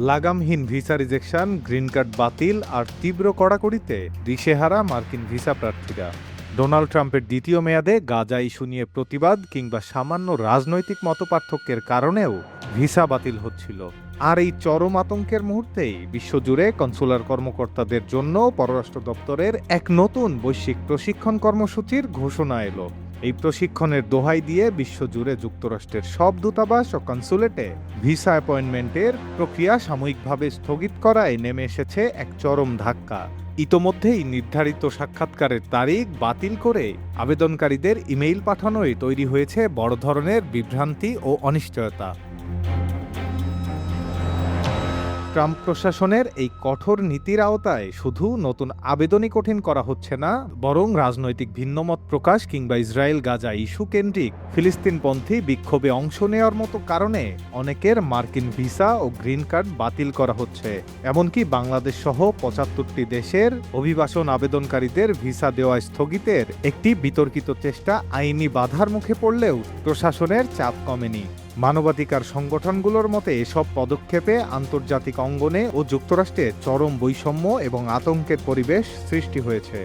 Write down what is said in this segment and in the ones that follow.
লাগামহীন visa rejection, green card বাতিল আর তীব্র কড়াকড়িতে দিশেহারা মার্কিন ভিসা প্রার্থীরা। ডোনাল্ড ট্রাম্পের দ্বিতীয় মেয়াদে গাজা ইস্যু নিয়ে প্রতিবাদ কিংবা সামান্য রাজনৈতিক মতপার্থক্যের কারণেও ভিসা বাতিল হচ্ছিল। আর এই চরম আতঙ্কের মুহূর্তেই বিশ্বজুড়ে কনসুলার কর্মকর্তাদের জন্য পররাষ্ট্র দপ্তরের এক নতুন বৈশ্বিক প্রশিক্ষণ কর্মসূচির ঘোষণা এলো। এই প্রশিক্ষণের দোহাই দিয়ে বিশ্বজুড়ে যুক্তরাষ্ট্রের সব দূতাবাস ও কনসুলেটে ভিসা অ্যাপয়েন্টমেন্টের প্রক্রিয়া সাময়িকভাবে স্থগিত করায় নেমে এসেছে এক চরম ধাক্কা। ইতোমধ্যেই নির্ধারিত সাক্ষাৎকারের তারিখ বাতিল করে আবেদনকারীদের ইমেইল পাঠানোয় তৈরি হয়েছে বড় ধরনের বিভ্রান্তি ও অনিশ্চয়তা। ট্রাম্প প্রশাসনের এই কঠোর নীতির আওতায় শুধু নতুন আবেদনই কঠিন করা হচ্ছে না, বরং রাজনৈতিক ভিন্নমত প্রকাশ কিংবা ইসরায়েল গাজা ইস্যু কেন্দ্রিক ফিলিস্তিনপন্থী বিক্ষোভে অংশ নেওয়ার মতো কারণে অনেকের মার্কিন ভিসা ও গ্রিন কার্ড বাতিল করা হচ্ছে। এমনকি বাংলাদেশ সহ ৭৫টি দেশের অভিবাসন আবেদনকারীদের ভিসা দেওয়া স্থগিতের একটি বিতর্কিত চেষ্টা আইনি বাধার মুখে পড়লেও প্রশাসনের চাপ কমেনি। মানবাধিকার সংগঠনগুলোর মতে এসব পদক্ষেপে আন্তর্জাতিক অঙ্গনে ও যুক্তরাষ্ট্রে চরম বৈষম্য এবং আতঙ্কের পরিবেশ সৃষ্টি হয়েছে।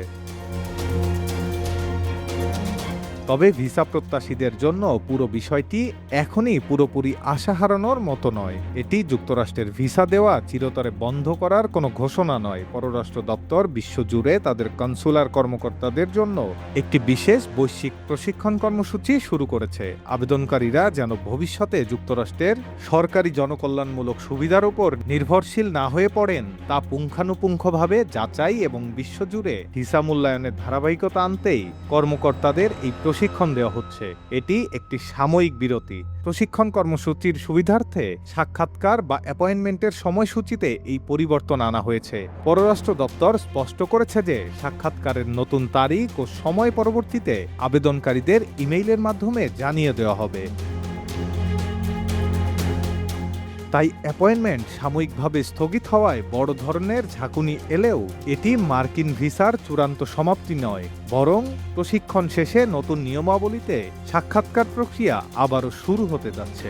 তবে ভিসা প্রত্যাশীদের জন্য পুরো বিষয়টি এখনই পুরোপুরি আশা হারানোর মতো নয়। এটি যুক্তরাষ্ট্রের ভিসা দেওয়া চিরতরে বন্ধ করার কোনো ঘোষণা নয়। পররাষ্ট্র দপ্তর বিশ্বজুড়ে তাদের কনসুলার কর্মকর্তাদের জন্য একটি বিশেষ বৈশ্বিক প্রশিক্ষণ কর্মসূচি শুরু করেছে। আবেদনকারীরা যেন ভবিষ্যতে যুক্তরাষ্ট্রের সরকারি জনকল্যাণমূলক সুবিধার উপর নির্ভরশীল না হয়ে পড়েন তা পুঙ্খানুপুঙ্খভাবে যাচাই এবং বিশ্বজুড়ে ভিসা মূল্যায়নের ধারাবাহিকতা আনতেই কর্মকর্তাদের এই প্রশিক্ষণ দেওয়া হচ্ছে। এটি একটি সাময়িক বিরতি। প্রশিক্ষণ কর্মসূচির সুবিধার্থে সাক্ষাৎকার বা অ্যাপয়েন্টমেন্টের সময়সূচিতে এই পরিবর্তন আনা হয়েছে। পররাষ্ট্র দপ্তর স্পষ্ট করেছে যে সাক্ষাৎকারের নতুন তারিখ ও সময় পরবর্তীতে আবেদনকারীদের ইমেইলের মাধ্যমে জানিয়ে দেওয়া হবে। তাই অ্যাপয়েন্টমেন্ট সাময়িকভাবে স্থগিত হওয়ায় বড় ধরনের ঝাঁকুনি এলেও এটি মার্কিন ভিসার চূড়ান্ত সমাপ্তি নয়, বরং প্রশিক্ষণ শেষে নতুন নিয়মাবলীতে সাক্ষাৎকার প্রক্রিয়া আবারও শুরু হতে যাচ্ছে।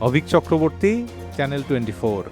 অভিক চক্রবর্তী, চ্যানেল 24।